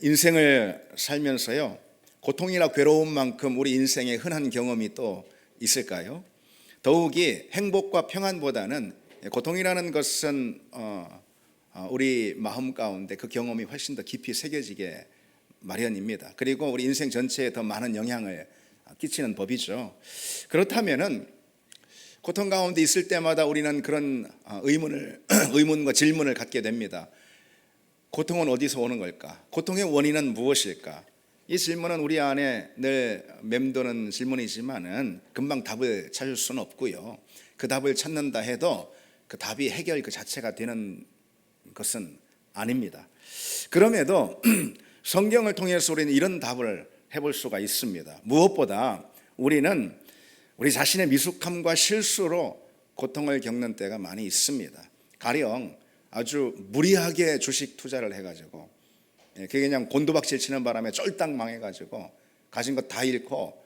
인생을 살면서요, 고통이나 괴로움만큼 우리 인생에 흔한 경험이 또 있을까요? 더욱이 행복과 평안보다는 고통이라는 것은 우리 마음 가운데 그 경험이 훨씬 더 깊이 새겨지게 마련입니다. 그리고 우리 인생 전체에 더 많은 영향을 끼치는 법이죠. 그렇다면은 고통 가운데 있을 때마다 우리는 그런 의문과 질문을 갖게 됩니다. 고통은 어디서 오는 걸까? 고통의 원인은 무엇일까? 이 질문은 우리 안에 늘 맴도는 질문이지만은 금방 답을 찾을 수는 없고요. 그 답을 찾는다 해도 그 답이 해결 그 자체가 되는 것은 아닙니다. 그럼에도 성경을 통해서 우리는 이런 답을 해볼 수가 있습니다. 무엇보다 우리는 우리 자신의 미숙함과 실수로 고통을 겪는 때가 많이 있습니다. 가령 아주 무리하게 주식 투자를 해가지고 그게 그냥 곤두박질 치는 바람에 쫄딱 망해가지고 가진 것 다 잃고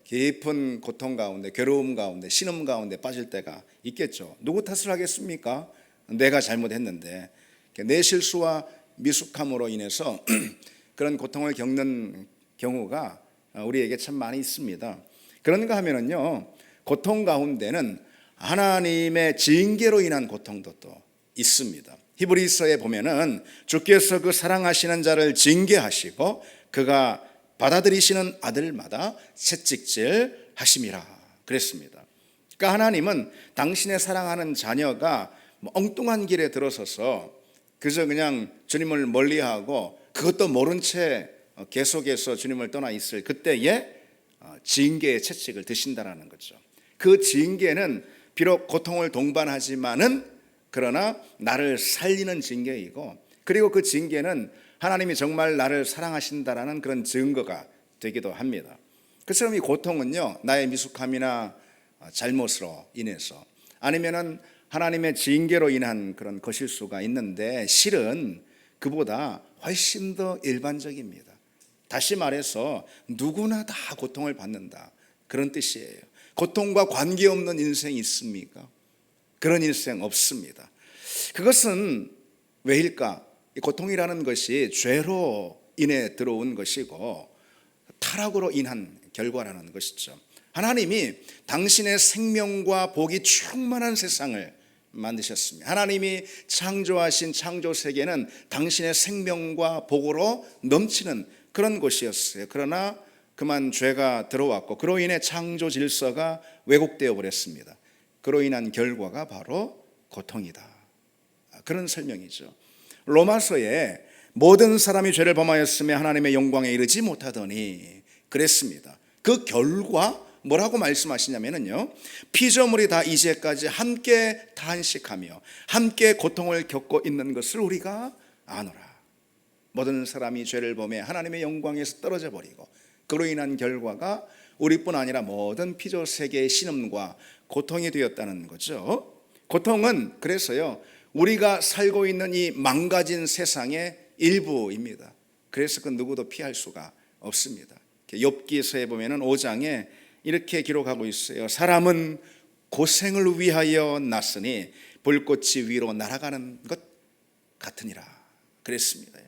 깊은 고통 가운데, 괴로움 가운데, 신음 가운데 빠질 때가 있겠죠. 누구 탓을 하겠습니까? 내가 잘못했는데. 내 실수와 미숙함으로 인해서 그런 고통을 겪는 경우가 우리에게 참 많이 있습니다. 그런가 하면은요, 고통 가운데는 하나님의 징계로 인한 고통도 또 있습니다. 히브리서에 보면은 주께서 그 사랑하시는 자를 징계하시고 그가 받아들이시는 아들마다 채찍질 하심이라 그랬습니다. 그러니까 하나님은 당신의 사랑하는 자녀가 엉뚱한 길에 들어서서 그저 그냥 주님을 멀리하고 그것도 모른 채 계속해서 주님을 떠나 있을 그때에 징계의 채찍을 드신다라는 거죠. 그 징계는 비록 고통을 동반하지만은 그러나 나를 살리는 징계이고, 그리고 그 징계는 하나님이 정말 나를 사랑하신다라는 그런 증거가 되기도 합니다. 그처럼 이 고통은요, 나의 미숙함이나 잘못으로 인해서 아니면은 하나님의 징계로 인한 그런 것일 수가 있는데, 실은 그보다 훨씬 더 일반적입니다. 다시 말해서 누구나 다 고통을 받는다, 그런 뜻이에요. 고통과 관계없는 인생이 있습니까? 그런 인생 없습니다. 그것은 왜일까? 고통이라는 것이 죄로 인해 들어온 것이고 타락으로 인한 결과라는 것이죠. 하나님이 당신의 생명과 복이 충만한 세상을 만드셨습니다. 하나님이 창조하신 창조 세계는 당신의 생명과 복으로 넘치는 그런 곳이었어요. 그러나 그만 죄가 들어왔고 그로 인해 창조 질서가 왜곡되어 버렸습니다. 그로 인한 결과가 바로 고통이다, 그런 설명이죠. 로마서에 모든 사람이 죄를 범하였으며 하나님의 영광에 이르지 못하더니 그랬습니다. 그 결과 뭐라고 말씀하시냐면요, 피조물이 다 이제까지 함께 탄식하며 함께 고통을 겪고 있는 것을 우리가 아노라. 모든 사람이 죄를 범해 하나님의 영광에서 떨어져 버리고 그로 인한 결과가 우리뿐 아니라 모든 피조 세계의 신음과 고통이 되었다는 거죠. 고통은 그래서요, 우리가 살고 있는 이 망가진 세상의 일부입니다. 그래서 그 누구도 피할 수가 없습니다. 욥기서에 보면은 5장에 이렇게 기록하고 있어요. 사람은 고생을 위하여 났으니 불꽃이 위로 날아가는 것 같으니라 그랬습니다.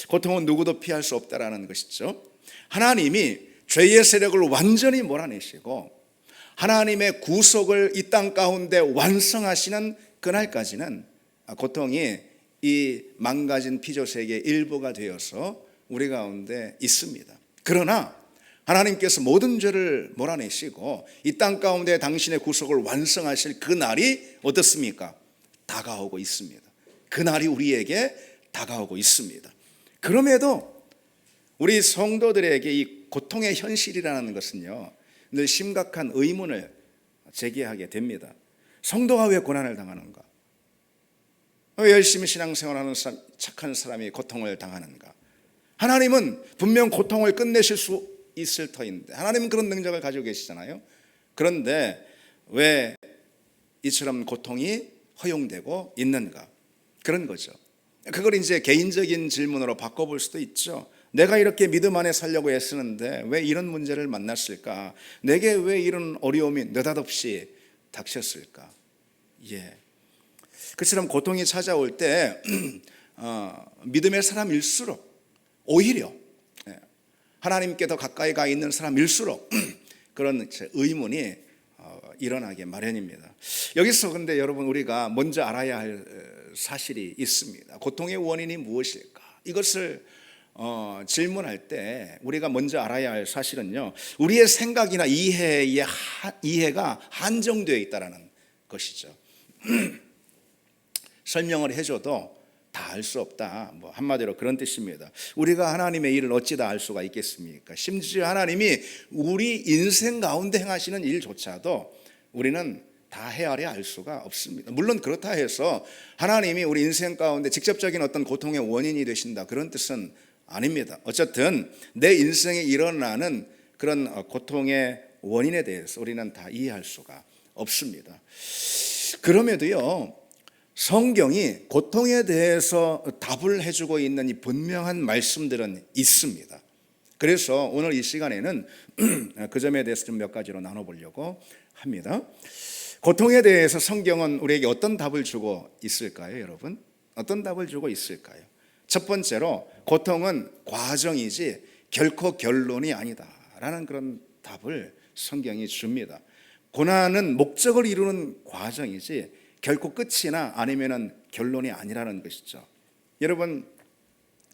고통은 누구도 피할 수 없다라는 것이죠. 하나님이 죄의 세력을 완전히 몰아내시고 하나님의 구속을 이 땅 가운데 완성하시는 그날까지는 고통이 이 망가진 피조세계의 일부가 되어서 우리 가운데 있습니다. 그러나 하나님께서 모든 죄를 몰아내시고 이 땅 가운데 당신의 구속을 완성하실 그 날이 어떻습니까? 다가오고 있습니다. 그 날이 우리에게 다가오고 있습니다. 그럼에도 우리 성도들에게 이 고통의 현실이라는 것은요, 늘 심각한 의문을 제기하게 됩니다. 성도가 왜 고난을 당하는가? 왜 열심히 신앙생활하는 착한 사람이 고통을 당하는가? 하나님은 분명 고통을 끝내실 수 있을 터인데, 하나님은 그런 능력을 가지고 계시잖아요. 그런데 왜 이처럼 고통이 허용되고 있는가? 그런 거죠. 그걸 이제 개인적인 질문으로 바꿔볼 수도 있죠. 내가 이렇게 믿음 안에 살려고 애쓰는데 왜 이런 문제를 만났을까? 내게 왜 이런 어려움이 느닷없이 닥쳤을까? 그처럼 고통이 찾아올 때 믿음의 사람일수록 오히려 하나님께 더 가까이 가 있는 사람일수록 그런 의문이 일어나게 마련입니다. 여기서 근데 여러분 우리가 먼저 알아야 할 사실이 있습니다. 고통의 원인이 무엇일까? 이것을 질문할 때 우리가 먼저 알아야 할 사실은요, 우리의 생각이나 이해가 한정되어 있다는 것이죠. 설명을 해줘도 다 알 수 없다, 뭐 한마디로 그런 뜻입니다. 우리가 하나님의 일을 어찌 다 알 수가 있겠습니까? 심지어 하나님이 우리 인생 가운데 행하시는 일조차도 우리는 다 헤아려 알 수가 없습니다. 물론 그렇다 해서 하나님이 우리 인생 가운데 직접적인 어떤 고통의 원인이 되신다, 그런 뜻은 아닙니다. 어쨌든 내 인생에 일어나는 그런 고통의 원인에 대해서 우리는 다 이해할 수가 없습니다. 그럼에도요, 성경이 고통에 대해서 답을 해주고 있는 이 분명한 말씀들은 있습니다. 그래서 오늘 이 시간에는 그 점에 대해서 좀 몇 가지로 나눠보려고 합니다. 고통에 대해서 성경은 우리에게 어떤 답을 주고 있을까요, 여러분? 어떤 답을 주고 있을까요? 첫 번째로, 고통은 과정이지 결코 결론이 아니다라는 그런 답을 성경이 줍니다. 고난은 목적을 이루는 과정이지 결코 끝이나 아니면은 결론이 아니라는 것이죠. 여러분,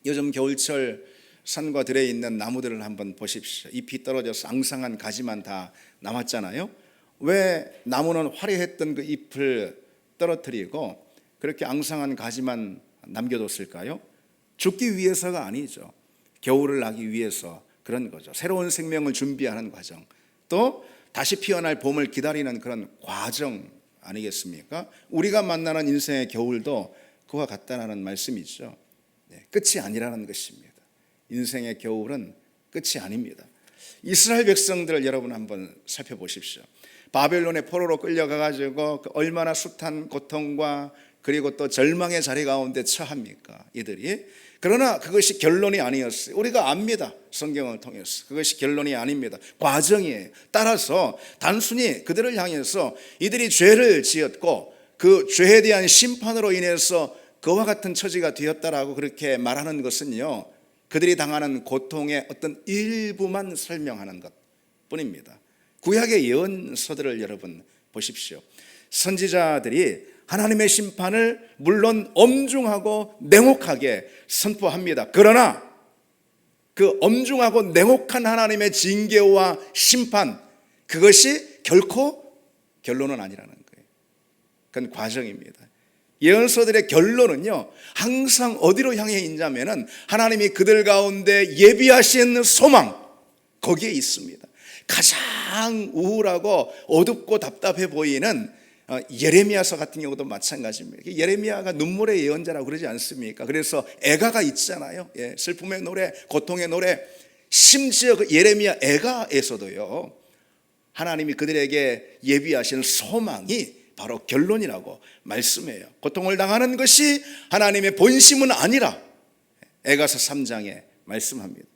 요즘 겨울철 산과 들에 있는 나무들을 한번 보십시오. 잎이 떨어져서 앙상한 가지만 다 남았잖아요. 왜 나무는 화려했던 그 잎을 떨어뜨리고 그렇게 앙상한 가지만 남겨뒀을까요? 죽기 위해서가 아니죠. 겨울을 나기 위해서 그런 거죠. 새로운 생명을 준비하는 과정, 또 다시 피어날 봄을 기다리는 그런 과정 아니겠습니까? 우리가 만나는 인생의 겨울도 그와 같다는 말씀이죠. 끝이 아니라는 것입니다. 인생의 겨울은 끝이 아닙니다. 이스라엘 백성들을 여러분 한번 살펴보십시오. 바벨론의 포로로 끌려가가지고 얼마나 숱한 고통과 그리고 또 절망의 자리 가운데 처합니까, 이들이? 그러나 그것이 결론이 아니었어요. 우리가 압니다, 성경을 통해서. 그것이 결론이 아닙니다. 과정이에요. 따라서 단순히 그들을 향해서 이들이 죄를 지었고 그 죄에 대한 심판으로 인해서 그와 같은 처지가 되었다라고 그렇게 말하는 것은요, 그들이 당하는 고통의 어떤 일부만 설명하는 것 뿐입니다. 구약의 예언서들을 여러분 보십시오. 선지자들이 하나님의 심판을 물론 엄중하고 냉혹하게 선포합니다. 그러나 그 엄중하고 냉혹한 하나님의 징계와 심판, 그것이 결코 결론은 아니라는 거예요. 그건 과정입니다. 예언서들의 결론은요, 항상 어디로 향해 있냐면은 하나님이 그들 가운데 예비하신 소망, 거기에 있습니다. 가장 우울하고 어둡고 답답해 보이는 예레미야서 같은 경우도 마찬가지입니다. 예레미야가 눈물의 예언자라고 그러지 않습니까? 그래서 애가가 있잖아요. 슬픔의 노래, 고통의 노래. 심지어 그 예레미야 애가에서도요, 하나님이 그들에게 예비하신 소망이 바로 결론이라고 말씀해요. 고통을 당하는 것이 하나님의 본심은 아니라 애가서 3장에 말씀합니다.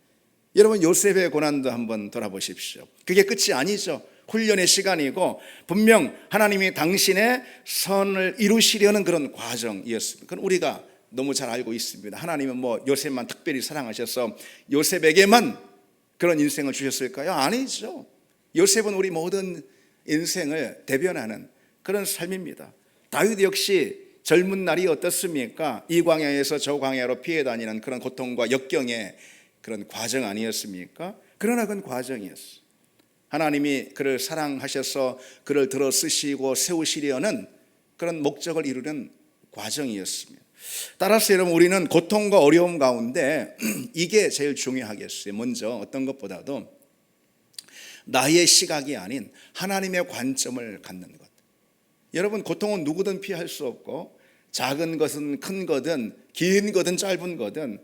여러분, 요셉의 고난도 한번 돌아보십시오. 그게 끝이 아니죠. 훈련의 시간이고 분명 하나님이 당신의 선을 이루시려는 그런 과정이었습니다. 그건 우리가 너무 잘 알고 있습니다. 하나님은 뭐 요셉만 특별히 사랑하셔서 요셉에게만 그런 인생을 주셨을까요? 아니죠. 요셉은 우리 모든 인생을 대변하는 그런 삶입니다. 다윗 역시 젊은 날이 어떻습니까? 이 광야에서 저 광야로 피해 다니는 그런 고통과 역경의 그런 과정 아니었습니까? 그러나 그건 과정이었어요. 하나님이 그를 사랑하셔서 그를 들어 쓰시고 세우시려는 그런 목적을 이루는 과정이었습니다. 따라서 여러분, 우리는 고통과 어려움 가운데 이게 제일 중요하겠어요. 먼저 어떤 것보다도 나의 시각이 아닌 하나님의 관점을 갖는 것. 여러분, 고통은 누구든 피할 수 없고 작은 것은 큰 거든 긴 거든 짧은 거든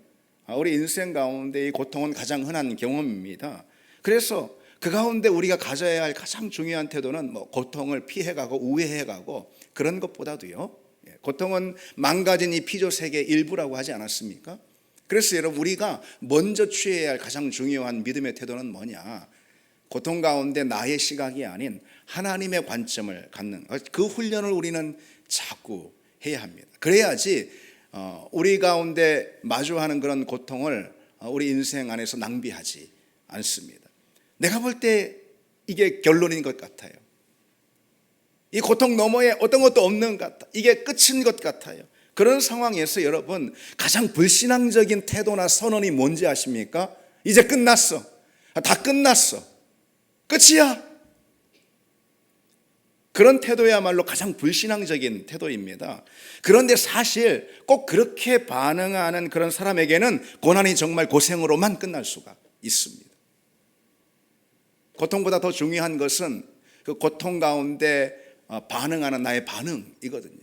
우리 인생 가운데 이 고통은 가장 흔한 경험입니다. 그래서 그 가운데 우리가 가져야 할 가장 중요한 태도는 뭐 고통을 피해가고 우회해가고 그런 것보다도요, 고통은 망가진 이 피조 세계의 일부라고 하지 않았습니까? 그래서 여러분, 우리가 먼저 취해야 할 가장 중요한 믿음의 태도는 뭐냐? 고통 가운데 나의 시각이 아닌 하나님의 관점을 갖는 그 훈련을 우리는 자꾸 해야 합니다. 그래야지 우리 가운데 마주하는 그런 고통을 우리 인생 안에서 낭비하지 않습니다. 내가 볼 때 이게 결론인 것 같아요. 이 고통 너머에 어떤 것도 없는 것 같아. 이게 끝인 것 같아요. 그런 상황에서 여러분 가장 불신앙적인 태도나 선언이 뭔지 아십니까? 이제 끝났어. 다 끝났어. 끝이야. 그런 태도야말로 가장 불신앙적인 태도입니다. 그런데 사실 꼭 그렇게 반응하는 그런 사람에게는 고난이 정말 고생으로만 끝날 수가 있습니다. 고통보다 더 중요한 것은 그 고통 가운데 반응하는 나의 반응이거든요.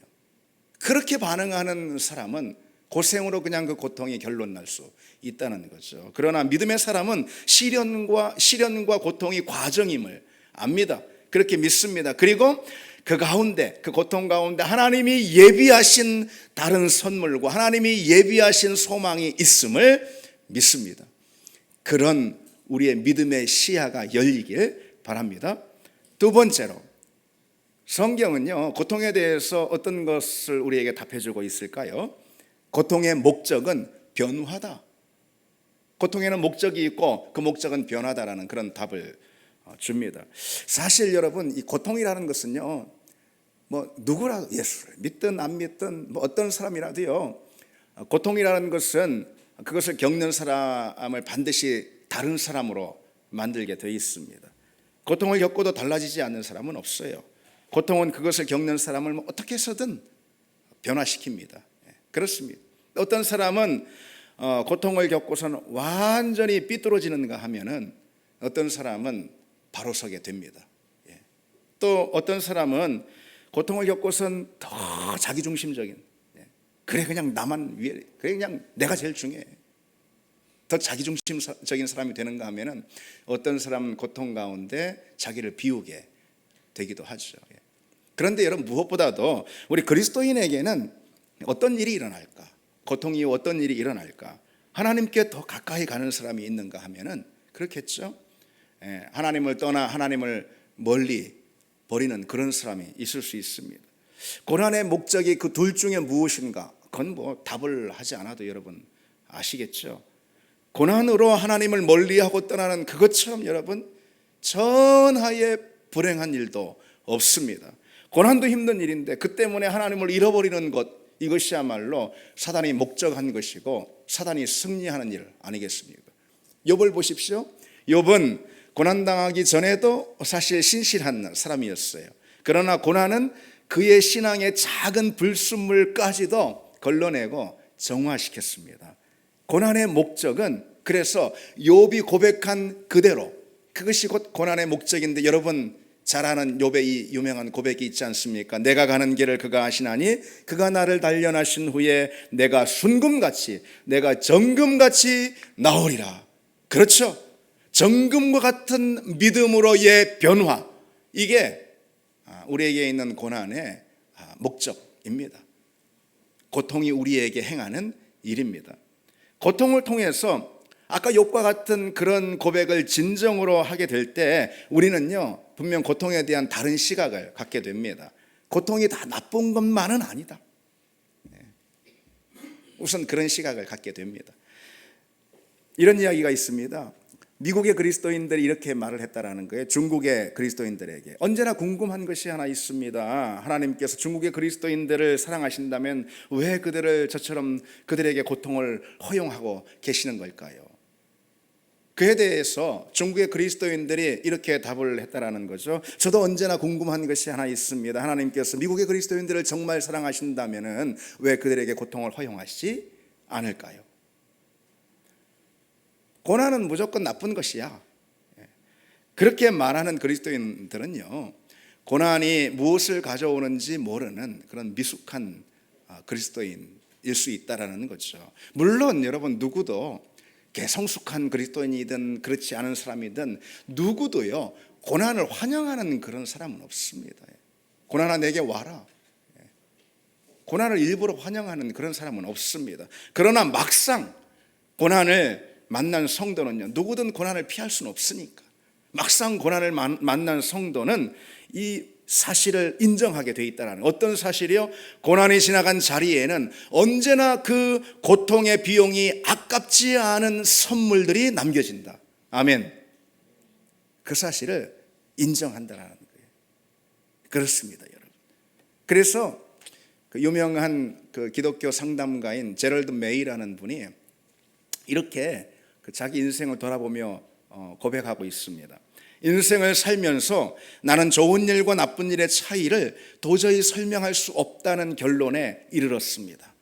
그렇게 반응하는 사람은 고생으로 그냥 그 고통이 결론 날 수 있다는 거죠. 그러나 믿음의 사람은 시련과 고통이 과정임을 압니다. 그렇게 믿습니다. 그리고 그 가운데, 그 고통 가운데 하나님이 예비하신 다른 선물과 하나님이 예비하신 소망이 있음을 믿습니다. 그런 우리의 믿음의 시야가 열리길 바랍니다. 두 번째로, 성경은요, 고통에 대해서 어떤 것을 우리에게 답해주고 있을까요? 고통의 목적은 변화다. 고통에는 목적이 있고 그 목적은 변화다라는 그런 답을 줍니다. 사실 여러분, 이 고통이라는 것은요, 뭐 누구라도 예수를 믿든 안 믿든 뭐 어떤 사람이라도요, 고통이라는 것은 그것을 겪는 사람을 반드시 다른 사람으로 만들게 되어 있습니다. 고통을 겪고도 달라지지 않는 사람은 없어요. 고통은 그것을 겪는 사람을 뭐 어떻게 해서든 변화시킵니다. 그렇습니다. 어떤 사람은 고통을 겪고서는 완전히 삐뚤어지는가 하면은 어떤 사람은 바로 서게 됩니다. 또 어떤 사람은 고통을 겪고선 더 자기중심적인, 그래 그냥 나만 위해, 그래 그냥 내가 제일 중요해, 더 자기중심적인 사람이 되는가 하면은 어떤 사람은 고통 가운데 자기를 비우게 되기도 하죠. 그런데 여러분, 무엇보다도 우리 그리스도인에게는 어떤 일이 일어날까? 고통 이후 어떤 일이 일어날까? 하나님께 더 가까이 가는 사람이 있는가 하면은 그렇겠죠. 하나님을 떠나 하나님을 멀리 버리는 그런 사람이 있을 수 있습니다. 고난의 목적이 그 둘 중에 무엇인가? 그건 뭐 답을 하지 않아도 여러분 아시겠죠. 고난으로 하나님을 멀리하고 떠나는 그것처럼 여러분 전하에 불행한 일도 없습니다. 고난도 힘든 일인데 그 때문에 하나님을 잃어버리는 것, 이것이야말로 사단이 목적한 것이고 사단이 승리하는 일 아니겠습니까? 욥을 보십시오. 욥은 고난당하기 전에도 사실 신실한 사람이었어요. 그러나 고난은 그의 신앙의 작은 불순물까지도 걸러내고 정화시켰습니다. 고난의 목적은, 그래서 욥이 고백한 그대로, 그것이 곧 고난의 목적인데, 여러분 잘 아는 욥의 이 유명한 고백이 있지 않습니까? 내가 가는 길을 그가 아시나니 그가 나를 단련하신 후에 내가 순금같이, 내가 정금같이 나오리라. 그렇죠. 정금과 같은 믿음으로의 변화, 이게 우리에게 있는 고난의 목적입니다. 고통이 우리에게 행하는 일입니다. 고통을 통해서 아까 욥과 같은 그런 고백을 진정으로 하게 될 때 우리는요, 분명 고통에 대한 다른 시각을 갖게 됩니다. 고통이 다 나쁜 것만은 아니다. 우선 그런 시각을 갖게 됩니다. 이런 이야기가 있습니다. 미국의 그리스도인들이 이렇게 말을 했다라는 거예요. 중국의 그리스도인들에게. 언제나 궁금한 것이 하나 있습니다. 하나님께서 중국의 그리스도인들을 사랑하신다면 왜 그들을 저처럼 그들에게 고통을 허용하고 계시는 걸까요? 그에 대해서 중국의 그리스도인들이 이렇게 답을 했다라는 거죠. 저도 언제나 궁금한 것이 하나 있습니다. 하나님께서 미국의 그리스도인들을 정말 사랑하신다면 왜 그들에게 고통을 허용하시지 않을까요? 고난은 무조건 나쁜 것이야. 그렇게 말하는 그리스도인들은요, 고난이 무엇을 가져오는지 모르는 그런 미숙한 그리스도인일 수 있다라는 거죠. 물론 여러분, 누구도 성숙한 그리스도인이든 그렇지 않은 사람이든 누구도요 고난을 환영하는 그런 사람은 없습니다. 고난아 내게 와라, 고난을 일부러 환영하는 그런 사람은 없습니다. 그러나 막상 고난을 만난 성도는요, 누구든 고난을 피할 수는 없으니까 막상 고난을 만난 성도는 이 사실을 인정하게 돼 있다는, 어떤 사실이요? 고난이 지나간 자리에는 언제나 그 고통의 비용이 아깝지 않은 선물들이 남겨진다. 아멘. 그 사실을 인정한다는 거예요. 그렇습니다, 여러분. 그래서 그 유명한 그 기독교 상담가인 제럴드 메이라는 분이 이렇게 그 자기 인생을 돌아보며 고백하고 있습니다. 인생을 살면서 나는 좋은 일과 나쁜 일의 차이를 도저히 설명할 수 없다는 결론에 이르렀습니다.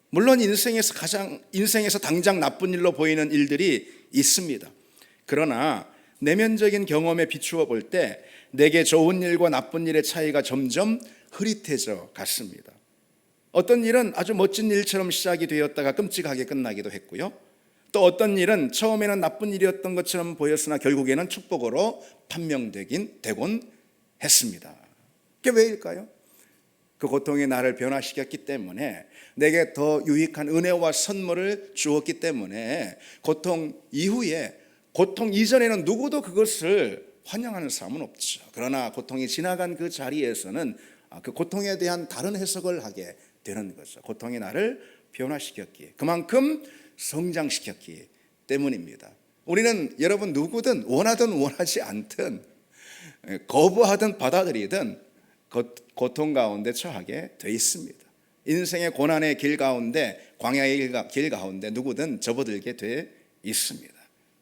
물론 인생에서 당장 나쁜 일로 보이는 일들이 있습니다. 그러나 내면적인 경험에 비추어 볼 때 내게 좋은 일과 나쁜 일의 차이가 점점 흐릿해져 갔습니다. 어떤 일은 아주 멋진 일처럼 시작이 되었다가 끔찍하게 끝나기도 했고요. 또 어떤 일은 처음에는 나쁜 일이었던 것처럼 보였으나 결국에는 축복으로 판명되곤 했습니다. 그게 왜일까요? 그 고통이 나를 변화시켰기 때문에, 내게 더 유익한 은혜와 선물을 주었기 때문에, 고통 이후에, 고통 이전에는 누구도 그것을 환영하는 사람은 없죠. 그러나 고통이 지나간 그 자리에서는 그 고통에 대한 다른 해석을 하게 되는 거죠. 고통이 나를 변화시켰기에, 그만큼 성장시켰기 때문입니다. 우리는 여러분 누구든 원하든 원하지 않든 거부하든 받아들이든 고통 가운데 처하게 돼 있습니다. 인생의 고난의 길 가운데, 광야의 길 가운데 누구든 접어들게 돼 있습니다.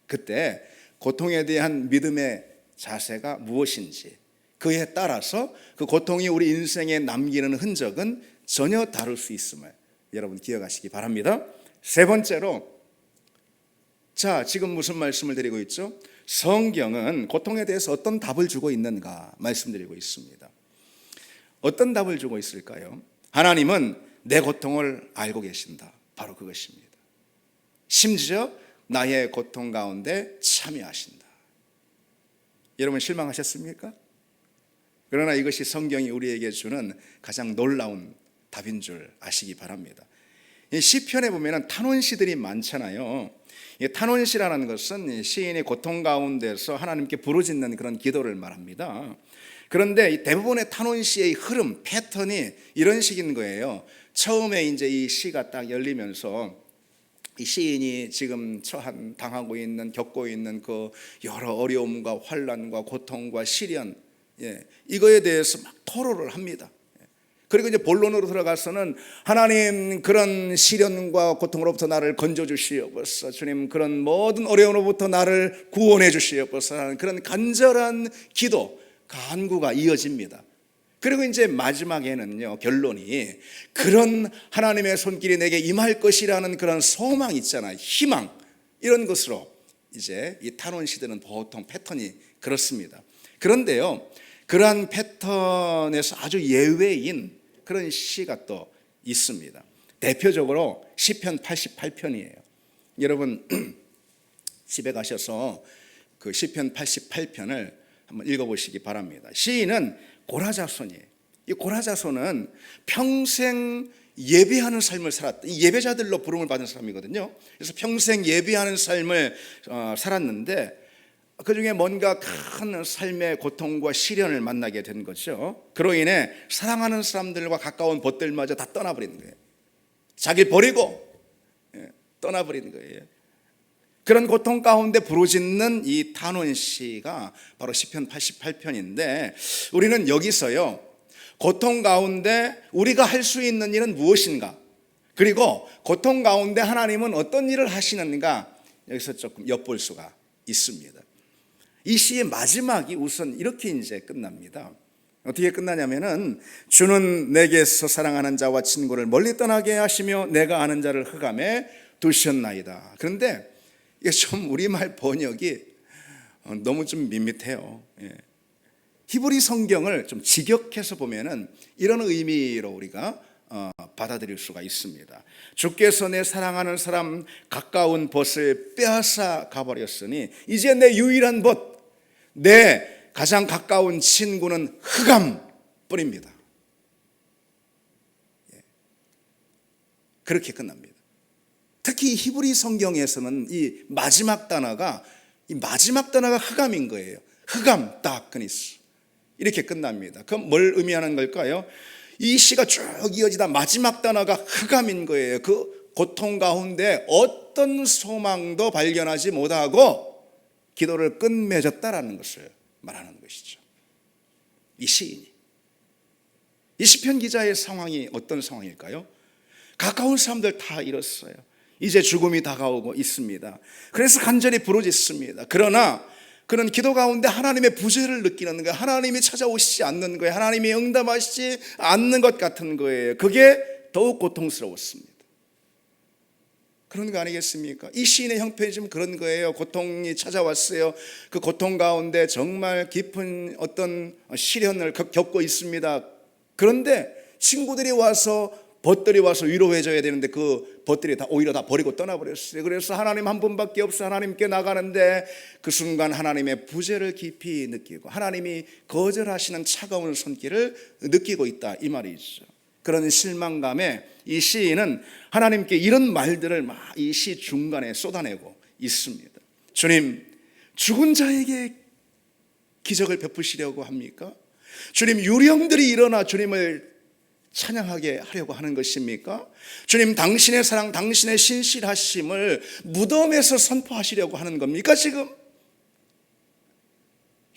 그때 고통에 대한 믿음의 자세가 무엇인지, 그에 따라서 그 고통이 우리 인생에 남기는 흔적은 전혀 다를 수 있음을 여러분 기억하시기 바랍니다. 세 번째로, 자, 지금 무슨 말씀을 드리고 있죠? 성경은 고통에 대해서 어떤 답을 주고 있는가 말씀드리고 있습니다. 어떤 답을 주고 있을까요? 하나님은 내 고통을 알고 계신다. 바로 그것입니다. 심지어 나의 고통 가운데 참여하신다. 여러분 실망하셨습니까? 그러나 이것이 성경이 우리에게 주는 가장 놀라운 답인 줄 아시기 바랍니다. 시편에 보면 탄원시들이 많잖아요. 탄원시라는 것은 시인이 고통 가운데서 하나님께 부르짖는 그런 기도를 말합니다. 그런데 대부분의 탄원시의 흐름, 패턴이 이런 식인 거예요. 처음에 이제 이 시가 딱 열리면서 이 시인이 지금 당하고 있는, 겪고 있는 그 여러 어려움과 환난과 고통과 시련, 이거에 대해서 막 토로를 합니다. 그리고 이제 본론으로 들어가서는, 하나님, 그런 시련과 고통으로부터 나를 건져 주시옵소서, 주님, 그런 모든 어려움으로부터 나를 구원해 주시옵소서 하는 그런 간절한 기도, 간구가 이어집니다. 그리고 이제 마지막에는요, 결론이 그런 하나님의 손길이 내게 임할 것이라는 그런 소망 있잖아요, 희망, 이런 것으로 이제 이 탄원시들은 보통 패턴이 그렇습니다. 그런데요, 그러한 패턴에서 아주 예외인 그런 시가 또 있습니다. 대표적으로 시편 88편이에요. 여러분 집에 가셔서 그 시편 88편을 한번 읽어보시기 바랍니다. 시인은 고라자손이에요. 이 고라자손은 평생 예배하는 삶을 살았다. 이 예배자들로 부름을 받은 사람이거든요. 그래서 평생 예배하는 삶을 살았는데, 그 중에 뭔가 큰 삶의 고통과 시련을 만나게 된 거죠. 그로 인해 사랑하는 사람들과 가까운 벗들마저 다 떠나버리는 거예요. 자기를 버리고 떠나버리는 거예요. 그런 고통 가운데 부르짖는 이 탄원시가 바로 시편 88편인데, 우리는 여기서요, 고통 가운데 우리가 할 수 있는 일은 무엇인가, 그리고 고통 가운데 하나님은 어떤 일을 하시는가, 여기서 조금 엿볼 수가 있습니다. 이 시의 마지막이 우선 이렇게 이제 끝납니다. 어떻게 끝나냐면은, 주는 내게서 사랑하는 자와 친구를 멀리 떠나게 하시며 내가 아는 자를 흑암에 두셨나이다. 그런데 이게 좀 우리말 번역이 너무 좀 밋밋해요. 히브리 성경을 좀 직역해서 보면은 이런 의미로 우리가 받아들일 수가 있습니다. 주께서 내 사랑하는 사람 가까운 벗을 빼앗아 가버렸으니 이제 내 유일한 벗, 내 가장 가까운 친구는 흑암뿐입니다. 그렇게 끝납니다. 특히 히브리 성경에서는 이 마지막 단어가 흑암인 거예요. 흑암, 다크니스. 이렇게 끝납니다. 그럼 뭘 의미하는 걸까요? 이 시가 쭉 이어지다 마지막 단어가 흑암인 거예요. 그 고통 가운데 어떤 소망도 발견하지 못하고 기도를 끝맺었다라는 것을 말하는 것이죠. 이 시인이. 이 시편 기자의 상황이 어떤 상황일까요? 가까운 사람들 다 잃었어요. 이제 죽음이 다가오고 있습니다. 그래서 간절히 부르짖습니다. 그러나 그는 기도 가운데 하나님의 부재를 느끼는 거예요. 하나님이 찾아오시지 않는 거예요. 하나님이 응답하시지 않는 것 같은 거예요. 그게 더욱 고통스러웠습니다. 그런 거 아니겠습니까? 이 시인의 형편이 지금 그런 거예요. 고통이 찾아왔어요. 그 고통 가운데 정말 깊은 어떤 시련을 겪고 있습니다. 그런데 친구들이 와서 벗들이 와서 위로해줘야 되는데 그 벗들이 오히려 다 버리고 떠나버렸어요. 그래서 하나님 한 분밖에 없어 하나님께 나가는데 그 순간 하나님의 부재를 깊이 느끼고 하나님이 거절하시는 차가운 손길을 느끼고 있다 이 말이죠. 그런 실망감에 이 시인은 하나님께 이런 말들을 막 이 시 중간에 쏟아내고 있습니다. 주님, 죽은 자에게 기적을 베푸시려고 합니까? 주님, 유령들이 일어나 주님을 찬양하게 하려고 하는 것입니까? 주님, 당신의 사랑, 당신의 신실하심을 무덤에서 선포하시려고 하는 겁니까 지금?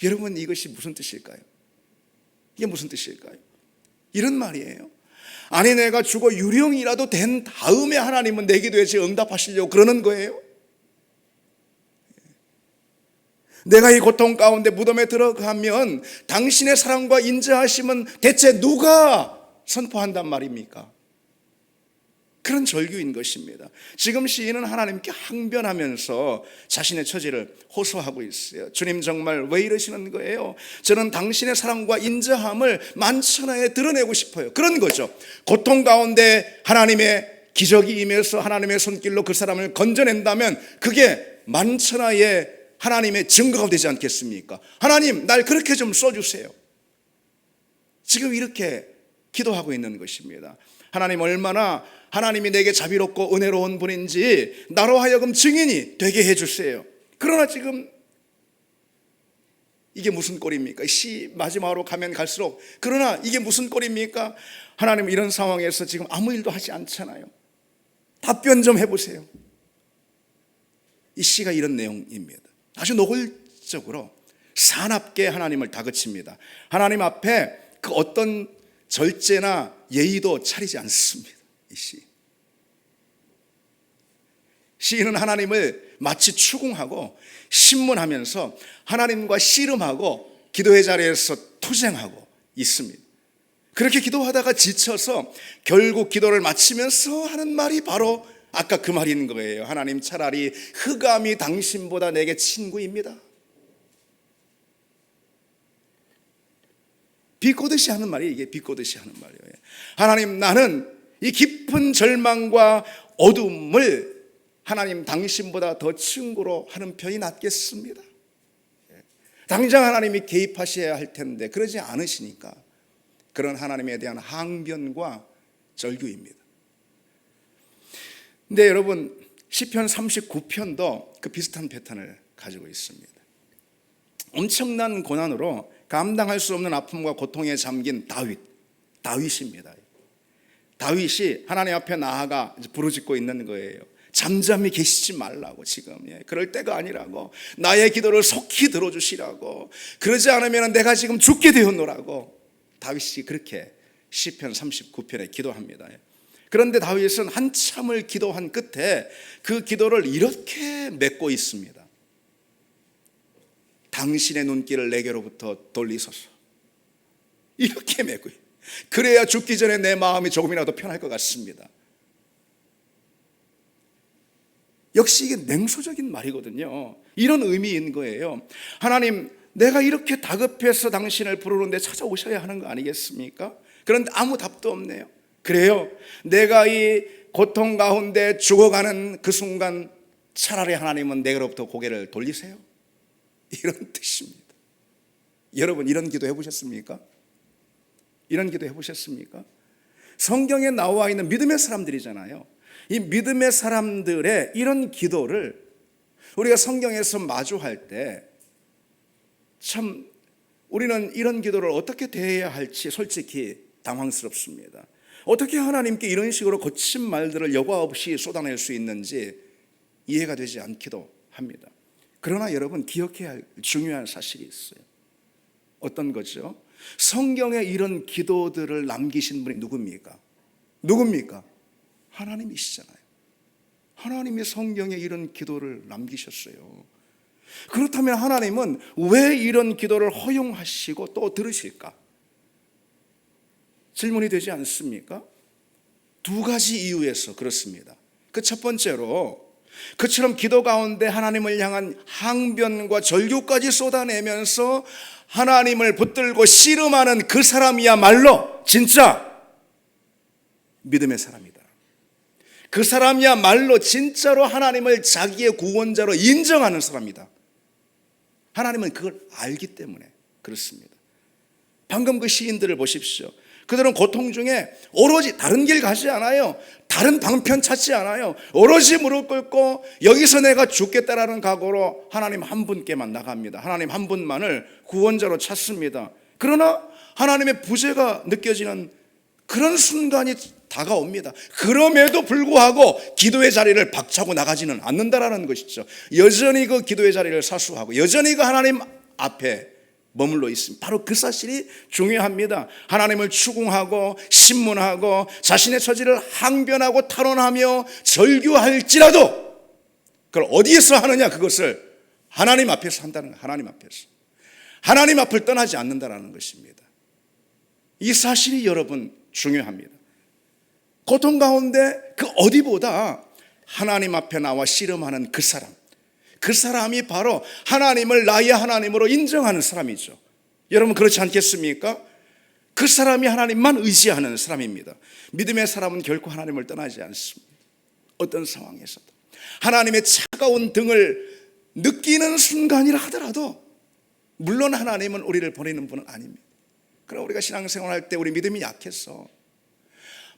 여러분, 이것이 무슨 뜻일까요? 이게 무슨 뜻일까요? 이런 말이에요. 아니, 내가 죽어 유령이라도 된 다음에 하나님은 내 기도에 응답하시려고 그러는 거예요? 내가 이 고통 가운데 무덤에 들어가면 당신의 사랑과 인자하심은 대체 누가 선포한단 말입니까? 그런 절규인 것입니다. 지금 시인은 하나님께 항변하면서 자신의 처지를 호소하고 있어요. 주님, 정말 왜 이러시는 거예요? 저는 당신의 사랑과 인자함을 만천하에 드러내고 싶어요. 그런 거죠. 고통 가운데 하나님의 기적이 임해서 하나님의 손길로 그 사람을 건져낸다면 그게 만천하에 하나님의 증거가 되지 않겠습니까? 하나님, 날 그렇게 좀 써주세요. 지금 이렇게 기도하고 있는 것입니다. 하나님, 얼마나 하나님이 내게 자비롭고 은혜로운 분인지 나로 하여금 증인이 되게 해주세요. 그러나 지금 이게 무슨 꼴입니까? 시 마지막으로 가면 갈수록 그러나 이게 무슨 꼴입니까? 하나님, 이런 상황에서 지금 아무 일도 하지 않잖아요. 답변 좀 해보세요. 이 시가 이런 내용입니다. 아주 노골적으로 사납게 하나님을 다그칩니다. 하나님 앞에 그 어떤 절제나 예의도 차리지 않습니다. 이 시인은 하나님을 마치 추궁하고 신문하면서 하나님과 씨름하고 기도의 자리에서 투쟁하고 있습니다. 그렇게 기도하다가 지쳐서 결국 기도를 마치면서 하는 말이 바로 아까 그 말인 거예요. 하나님, 차라리 흑암이 당신보다 내게 친구입니다. 비꼬듯이 하는 말이 이게 비꼬듯이 하는 말이에요. 하나님, 나는 이 깊은 절망과 어둠을 하나님 당신보다 더 친구로 하는 편이 낫겠습니다. 당장 하나님이 개입하셔야 할 텐데 그러지 않으시니까 그런 하나님에 대한 항변과 절규입니다. 근데 여러분, 시편 39편도 그 비슷한 패턴을 가지고 있습니다. 엄청난 고난으로 감당할 수 없는 아픔과 고통에 잠긴 다윗입니다. 다윗이 하나님 앞에 나아가 부르짖고 있는 거예요. 잠잠히 계시지 말라고, 지금 그럴 때가 아니라고, 나의 기도를 속히 들어주시라고, 그러지 않으면 내가 지금 죽게 되었노라고 다윗이 그렇게 시편 39편에 기도합니다. 그런데 다윗은 한참을 기도한 끝에 그 기도를 이렇게 맺고 있습니다. 당신의 눈길을 내게로부터 돌리소서. 이렇게 맺고, 그래야 죽기 전에 내 마음이 조금이라도 편할 것 같습니다. 역시 이게 냉소적인 말이거든요. 이런 의미인 거예요. 하나님, 내가 이렇게 다급해서 당신을 부르는데 찾아오셔야 하는 거 아니겠습니까? 그런데 아무 답도 없네요. 그래요, 내가 이 고통 가운데 죽어가는 그 순간 차라리 하나님은 내게로부터 고개를 돌리세요. 이런 뜻입니다. 여러분, 이런 기도 해보셨습니까? 이런 기도 해보셨습니까? 성경에 나와 있는 믿음의 사람들이잖아요. 이 믿음의 사람들의 이런 기도를 우리가 성경에서 마주할 때 참 우리는 이런 기도를 어떻게 대해야 할지 솔직히 당황스럽습니다. 어떻게 하나님께 이런 식으로 거친 말들을 여과 없이 쏟아낼 수 있는지 이해가 되지 않기도 합니다. 그러나 여러분 기억해야 할 중요한 사실이 있어요. 어떤 거죠? 성경에 이런 기도들을 남기신 분이 누굽니까? 하나님이시잖아요. 하나님이 성경에 이런 기도를 남기셨어요. 그렇다면 하나님은 왜 이런 기도를 허용하시고 또 들으실까? 질문이 되지 않습니까? 두 가지 이유에서 그렇습니다. 그 첫 번째로 그처럼 기도 가운데 하나님을 향한 항변과 절규까지 쏟아내면서 하나님을 붙들고 씨름하는 그 사람이야말로 진짜 믿음의 사람이다. 그 사람이야말로 진짜로 하나님을 자기의 구원자로 인정하는 사람이다. 하나님은 그걸 알기 때문에 그렇습니다. 방금 그 시인들을 보십시오. 그들은 고통 중에 오로지 다른 길 가지 않아요. 다른 방편 찾지 않아요. 오로지 무릎 꿇고 여기서 내가 죽겠다라는 각오로 하나님 한 분께만 나갑니다. 하나님 한 분만을 구원자로 찾습니다. 그러나 하나님의 부재가 느껴지는 그런 순간이 다가옵니다. 그럼에도 불구하고 기도의 자리를 박차고 나가지는 않는다라는 것이죠. 여전히 그 기도의 자리를 사수하고 여전히 그 하나님 앞에 머물러 있습니다. 바로 그 사실이 중요합니다. 하나님을 추궁하고 신문하고 자신의 처지를 항변하고 탄원하며 절규할지라도 그걸 어디에서 하느냐? 그것을 하나님 앞에서 한다는 거예요. 하나님 앞에서. 하나님 앞을 떠나지 않는다는 것입니다. 이 사실이 여러분 중요합니다. 고통 가운데 그 어디보다 하나님 앞에 나와 씨름하는 그 사람이 바로 하나님을 나의 하나님으로 인정하는 사람이죠. 여러분 그렇지 않겠습니까? 그 사람이 하나님만 의지하는 사람입니다. 믿음의 사람은 결코 하나님을 떠나지 않습니다. 어떤 상황에서도 하나님의 차가운 등을 느끼는 순간이라 하더라도 물론 하나님은 우리를 버리는 분은 아닙니다. 그럼 우리가 신앙생활할 때 우리 믿음이 약해서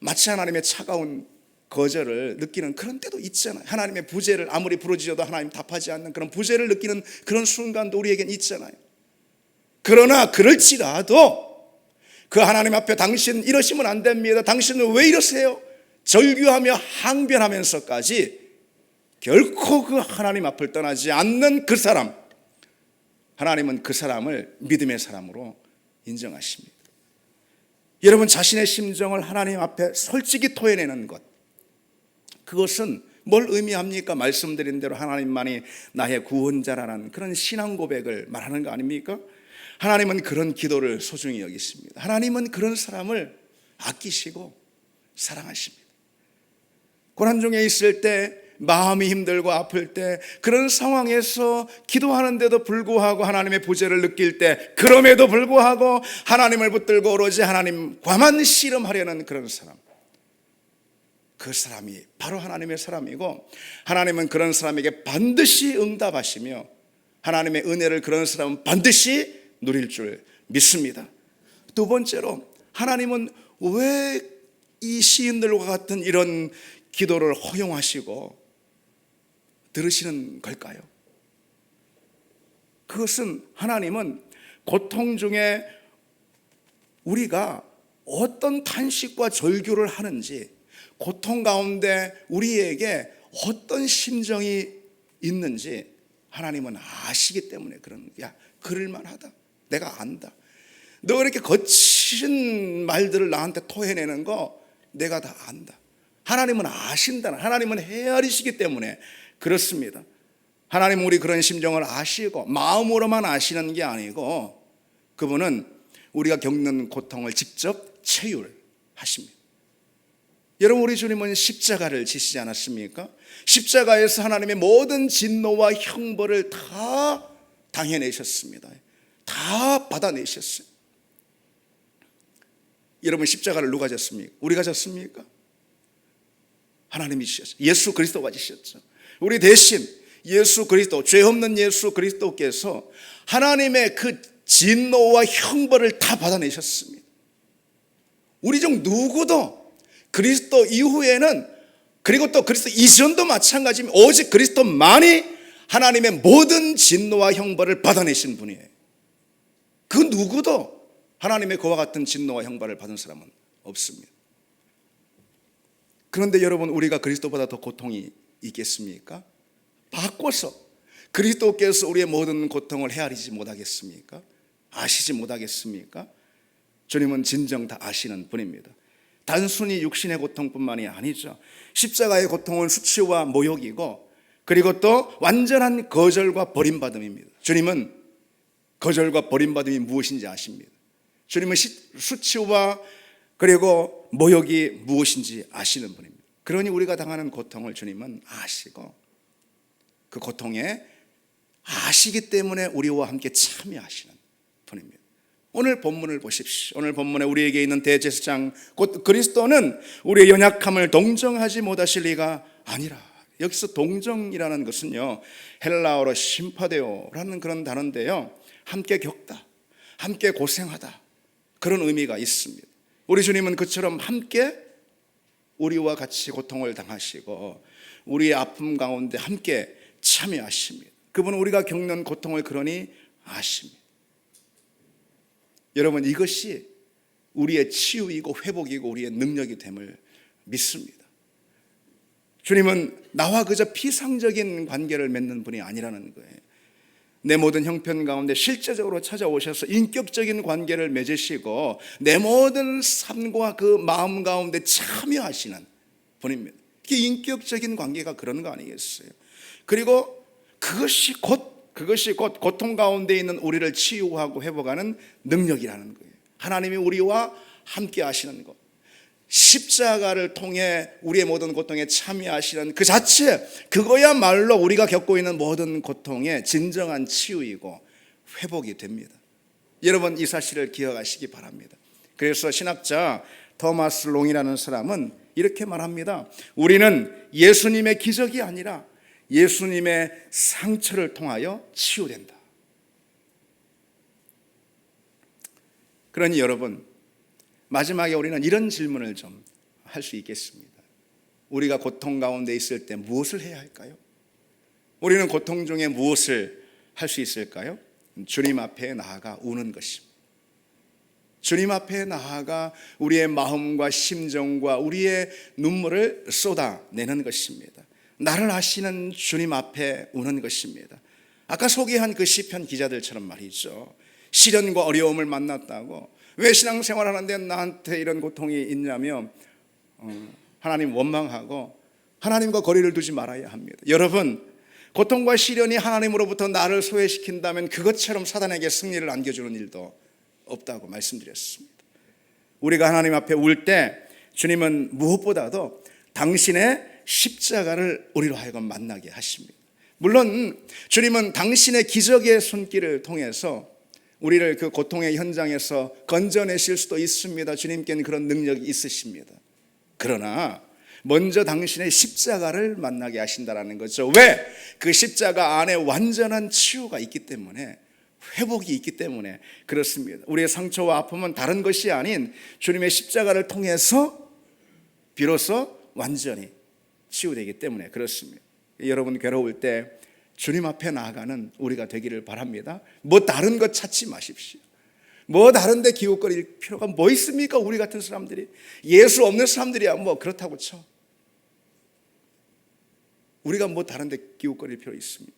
마치 하나님의 차가운 거절을 느끼는 그런 때도 있잖아요. 하나님의 부재를 아무리 부르짖어도 하나님 답하지 않는 그런 부재를 느끼는 그런 순간도 우리에겐 있잖아요. 그러나 그럴지라도 그 하나님 앞에 당신 이러시면 안 됩니다. 당신은 왜 이러세요? 절규하며 항변하면서까지 결코 그 하나님 앞을 떠나지 않는 그 사람, 하나님은 그 사람을 믿음의 사람으로 인정하십니다. 여러분 자신의 심정을 하나님 앞에 솔직히 토해내는 것, 그것은 뭘 의미합니까? 말씀드린 대로 하나님만이 나의 구원자라는 그런 신앙 고백을 말하는 거 아닙니까? 하나님은 그런 기도를 소중히 여기십니다. 하나님은 그런 사람을 아끼시고 사랑하십니다. 고난 중에 있을 때, 마음이 힘들고 아플 때, 그런 상황에서 기도하는데도 불구하고 하나님의 부재를 느낄 때, 그럼에도 불구하고 하나님을 붙들고 오로지 하나님과만 씨름하려는 그런 사람, 그 사람이 바로 하나님의 사람이고, 하나님은 그런 사람에게 반드시 응답하시며 하나님의 은혜를 그런 사람은 반드시 누릴 줄 믿습니다. 두 번째로, 하나님은 왜 이 시인들과 같은 이런 기도를 허용하시고 들으시는 걸까요? 그것은 하나님은 고통 중에 우리가 어떤 탄식과 절규를 하는지, 고통 가운데 우리에게 어떤 심정이 있는지 하나님은 아시기 때문에 그런 거야. 그럴만하다. 내가 안다. 너 이렇게 거친 말들을 나한테 토해내는 거 내가 다 안다. 하나님은 아신다. 하나님은 헤아리시기 때문에 그렇습니다. 하나님은 우리 그런 심정을 아시고 마음으로만 아시는 게 아니고 그분은 우리가 겪는 고통을 직접 체휼하십니다. 여러분 우리 주님은 십자가를 지시지 않았습니까? 십자가에서 하나님의 모든 진노와 형벌을 다 당해내셨습니다. 다 받아내셨어요. 여러분 십자가를 누가 졌습니까? 우리가 졌습니까? 하나님이 지셨죠. 예수 그리스도가 지셨죠. 우리 대신 예수 그리스도, 죄 없는 예수 그리스도께서 하나님의 그 진노와 형벌을 다 받아내셨습니다. 우리 중 누구도 그리스도 이후에는, 그리고 또 그리스도 이전도 마찬가지입니다. 오직 그리스도만이 하나님의 모든 진노와 형벌을 받아내신 분이에요. 그 누구도 하나님의 그와 같은 진노와 형벌을 받은 사람은 없습니다. 그런데 여러분, 우리가 그리스도보다 더 고통이 있겠습니까? 바꿔서 그리스도께서 우리의 모든 고통을 헤아리지 못하겠습니까? 아시지 못하겠습니까? 주님은 진정 다 아시는 분입니다. 단순히 육신의 고통뿐만이 아니죠. 십자가의 고통은 수치와 모욕이고, 그리고 또 완전한 거절과 버림받음입니다. 주님은 거절과 버림받음이 무엇인지 아십니다. 주님은 수치와 그리고 모욕이 무엇인지 아시는 분입니다. 그러니 우리가 당하는 고통을 주님은 아시고, 그 고통에 아시기 때문에 우리와 함께 참여하시는 분입니다. 오늘 본문을 보십시오. 오늘 본문에 우리에게 있는 대제사장 곧 그리스도는 우리의 연약함을 동정하지 못하실 리가 아니라. 여기서 동정이라는 것은요, 헬라어로 심파데오라는 그런 단어인데요, 함께 겪다, 함께 고생하다, 그런 의미가 있습니다. 우리 주님은 그처럼 함께 우리와 같이 고통을 당하시고 우리의 아픔 가운데 함께 참여하십니다. 그분은 우리가 겪는 고통을 그러니 아십니다. 여러분, 이것이 우리의 치유이고 회복이고 우리의 능력이 됨을 믿습니다. 주님은 나와 그저 피상적인 관계를 맺는 분이 아니라는 거예요. 내 모든 형편 가운데 실제적으로 찾아오셔서 인격적인 관계를 맺으시고 내 모든 삶과 그 마음 가운데 참여하시는 분입니다. 이게 인격적인 관계가 그런 거 아니겠어요? 그리고 그것이 곧 고통 가운데 있는 우리를 치유하고 회복하는 능력이라는 거예요. 하나님이 우리와 함께 하시는 것, 십자가를 통해 우리의 모든 고통에 참여하시는 그 자체, 그거야말로 우리가 겪고 있는 모든 고통의 진정한 치유이고 회복이 됩니다. 여러분, 이 사실을 기억하시기 바랍니다. 그래서 신학자 토마스 롱이라는 사람은 이렇게 말합니다. 우리는 예수님의 기적이 아니라 예수님의 상처를 통하여 치유된다. 그러니 여러분, 마지막에 우리는 이런 질문을 좀 할 수 있겠습니다. 우리가 고통 가운데 있을 때 무엇을 해야 할까요? 우리는 고통 중에 무엇을 할 수 있을까요? 주님 앞에 나아가 우는 것입니다. 주님 앞에 나아가 우리의 마음과 심정과 우리의 눈물을 쏟아내는 것입니다. 나를 아시는 주님 앞에 우는 것입니다. 아까 소개한 그 시편 기자들처럼 말이죠. 시련과 어려움을 만났다고, 왜 신앙생활 하는데 나한테 이런 고통이 있냐며 하나님 원망하고 하나님과 거리를 두지 말아야 합니다. 여러분, 고통과 시련이 하나님으로부터 나를 소외시킨다면 그것처럼 사단에게 승리를 안겨주는 일도 없다고 말씀드렸습니다. 우리가 하나님 앞에 울 때 주님은 무엇보다도 당신의 십자가를 우리로 하여금 만나게 하십니다. 물론 주님은 당신의 기적의 손길을 통해서 우리를 그 고통의 현장에서 건져내실 수도 있습니다. 주님께는 그런 능력이 있으십니다. 그러나 먼저 당신의 십자가를 만나게 하신다는 거죠. 왜? 그 십자가 안에 완전한 치유가 있기 때문에, 회복이 있기 때문에 그렇습니다. 우리의 상처와 아픔은 다른 것이 아닌 주님의 십자가를 통해서 비로소 완전히 치유되기 때문에 그렇습니다. 여러분, 괴로울 때 주님 앞에 나아가는 우리가 되기를 바랍니다. 뭐 다른 것 찾지 마십시오. 뭐 다른 데 기웃거릴 필요가 뭐 있습니까? 우리 같은 사람들이, 예수 없는 사람들이야 뭐 그렇다고 쳐. 우리가 뭐 다른 데 기웃거릴 필요 있습니다.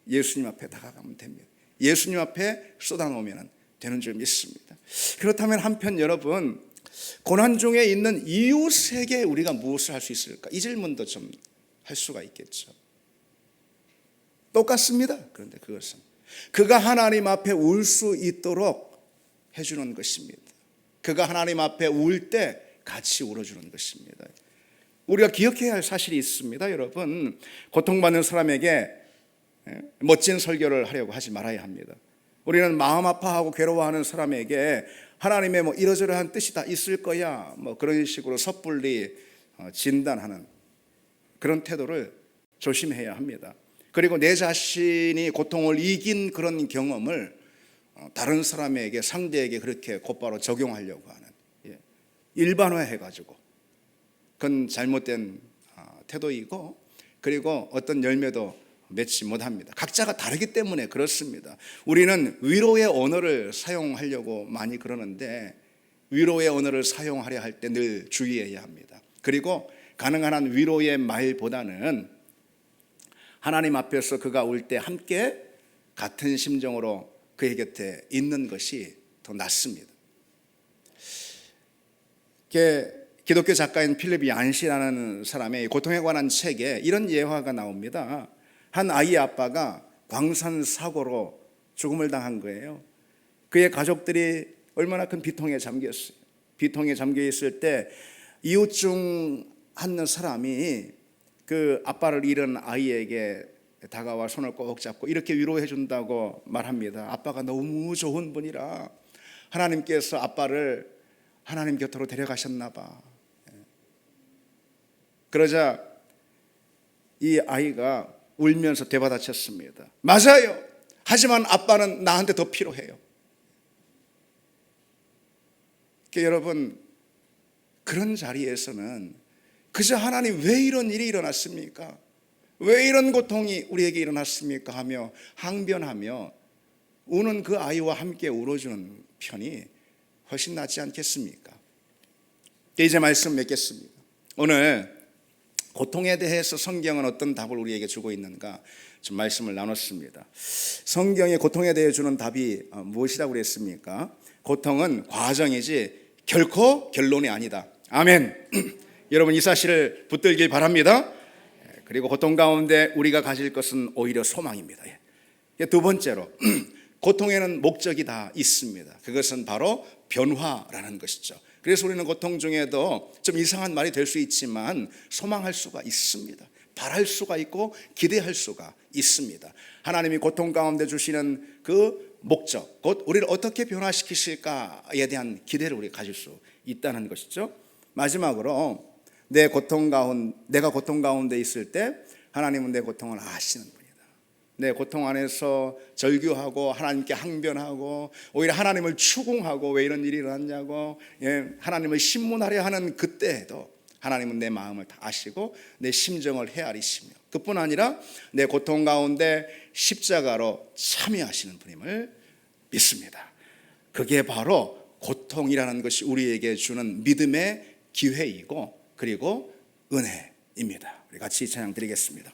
예수님 앞에 다가가면 됩니다. 예수님 앞에 쏟아놓으면 되는 줄 믿습니다. 그렇다면 한편 여러분, 고난 중에 있는 이웃에게 우리가 무엇을 할 수 있을까? 이 질문도 좀 할 수가 있겠죠. 똑같습니다. 그런데 그것은 그가 하나님 앞에 울 수 있도록 해주는 것입니다. 그가 하나님 앞에 울 때 같이 울어주는 것입니다. 우리가 기억해야 할 사실이 있습니다. 여러분, 고통받는 사람에게 멋진 설교를 하려고 하지 말아야 합니다. 우리는 마음 아파하고 괴로워하는 사람에게 하나님의 뭐 이러저러한 뜻이 다 있을 거야, 뭐 그런 식으로 섣불리 진단하는 그런 태도를 조심해야 합니다. 그리고 내 자신이 고통을 이긴 그런 경험을 다른 사람에게, 상대에게 그렇게 곧바로 적용하려고 하는, 일반화해가지고, 그건 잘못된 태도이고, 그리고 어떤 열매도 맺지 못합니다. 각자가 다르기 때문에 그렇습니다. 우리는 위로의 언어를 사용하려고 많이 그러는데 위로의 언어를 사용하려 할 때 늘 주의해야 합니다. 그리고 가능한 한 위로의 말보다는 하나님 앞에서 그가 울 때 함께 같은 심정으로 그의 곁에 있는 것이 더 낫습니다. 기독교 작가인 필립 얀시라는 사람의 고통에 관한 책에 이런 예화가 나옵니다. 한 아이의 아빠가 광산 사고로 죽음을 당한 거예요. 그의 가족들이 얼마나 큰 비통에 잠겼어요. 비통에 잠겨 있을 때 이웃 중 한 사람이 그 아빠를 잃은 아이에게 다가와 손을 꼭 잡고 이렇게 위로해 준다고 말합니다. 아빠가 너무 좋은 분이라 하나님께서 아빠를 하나님 곁으로 데려가셨나 봐. 그러자 이 아이가 울면서 되받아쳤습니다. 맞아요. 하지만 아빠는 나한테 더 필요해요. 여러분, 그런 자리에서는 그저 하나님 왜 이런 일이 일어났습니까? 왜 이런 고통이 우리에게 일어났습니까? 하며 항변하며 우는 그 아이와 함께 울어주는 편이 훨씬 낫지 않겠습니까? 이제 말씀 맺겠습니다. 오늘 고통에 대해서 성경은 어떤 답을 우리에게 주고 있는가 좀 말씀을 나눴습니다. 성경이 고통에 대해 주는 답이 무엇이라고 그랬습니까? 고통은 과정이지 결코 결론이 아니다. 아멘. 여러분 이 사실을 붙들길 바랍니다. 그리고 고통 가운데 우리가 가질 것은 오히려 소망입니다. 두 번째로 고통에는 목적이 다 있습니다. 그것은 바로 변화라는 것이죠. 그래서 우리는 고통 중에도 좀 이상한 말이 될 수 있지만 소망할 수가 있습니다. 바랄 수가 있고 기대할 수가 있습니다. 하나님이 고통 가운데 주시는 그 목적, 곧 우리를 어떻게 변화시키실까에 대한 기대를 우리가 가질 수 있다는 것이죠. 마지막으로 내가 고통 가운데 있을 때 하나님은 내 고통을 아시는 분이다. 내 고통 안에서 절규하고 하나님께 항변하고 오히려 하나님을 추궁하고 왜 이런 일이 일어났냐고 하나님을 신문하려 하는 그때에도 하나님은 내 마음을 다 아시고 내 심정을 헤아리시며 그뿐 아니라 내 고통 가운데 십자가로 참여하시는 분임을 믿습니다. 그게 바로 고통이라는 것이 우리에게 주는 믿음의 기회이고 그리고 은혜입니다. 우리 같이 찬양 드리겠습니다.